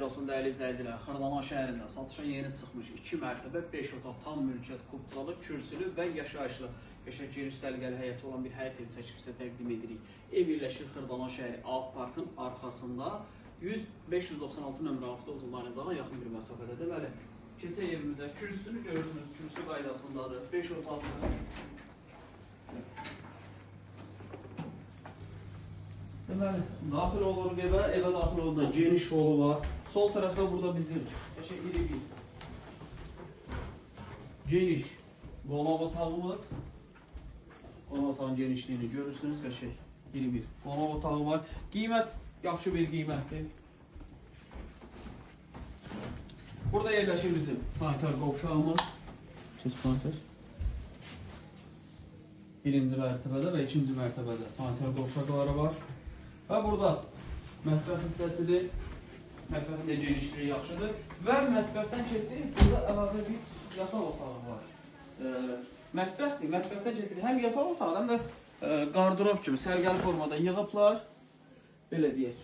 xeyir olsun dəyərli izləyicilər. Xırdalan şəhərində satışa yeni çıxmış 2 mərtəbə 5 otaq tam mülkiyyət kubcalı, kürsülü və yaşayışlı qəşəng geniş səliqəli həyəti olan bir həyət evi çəkib sizə təqdim edirik. Ev yerləşir Xırdalan şəhəri Alt Parkın arxasında 100-596 nömrə avtobuslarına yaxın bir məsafədə. Deməli, keçək evimizə. Kürsüsünü görürsünüz, kürsü qaydasındadır. 5 otaqlı. Deməli, daxil oluruq evə daxil olanda geniş holu var. Sol tərəfdə burada bizim iri bir geniş qonaq otağımız. Qonaq otağın genişliyini görürsünüz, iri bir qonaq otağı var. Qiymət yaxşı bir qiymətdir. Burada yerləşir bizim sanitar qovşağımız. Birinci mərtəbədə və ikinci mərtəbədə sanitar qovşaqları var. Və burada mətbəx hissəsidir. Mətbəxin də genişliyi yaxşıdır. Və mətbəxdən keçirib, burada əlavə bir yataq otağı var. Mətbəxdən keçirib həm yataq otağı, həm də qardırob kimi sərgəli formada yığıblar. Belə deyək.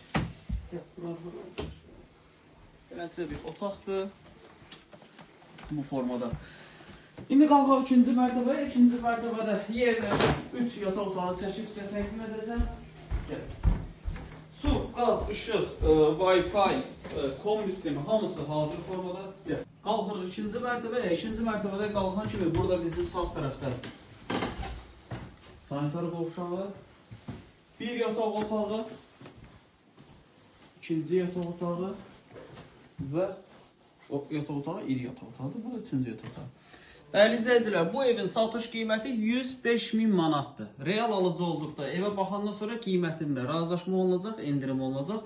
Beləncə bir otaqdır. Bu formada. İndi qalxaq ikinci mərtəbəyə. İkinci mərtəbədə yerlə 3 yataq otağını çəkib sizə təqdim edəcəm. Su, qaz, işıq, Wi-Fi, kombi sistemi hamısı hazır formada. Qalxırıq ikinci mərtəbəyə. İkinci mərtəbədə qalxan kimi burada bizim sağ tərəfdə sanitar qovşağı, bir yataq otağı, ikinci yataq otağı və yataq otağı, iri yataq otağıdır. Bu da üçüncü yataq otağı. Dəyərli izləyicilər, bu evin satış qiyməti 105.000 manatdır. Real alıcı olduqda evə baxandan sonra qiymətində razılaşma olunacaq, endirim olunacaq.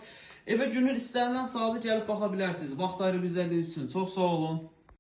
Evə günün istənilən saatı gəlib baxa bilərsiniz. Vaxt ayırıb izlədiyiniz üçün çox sağ olun.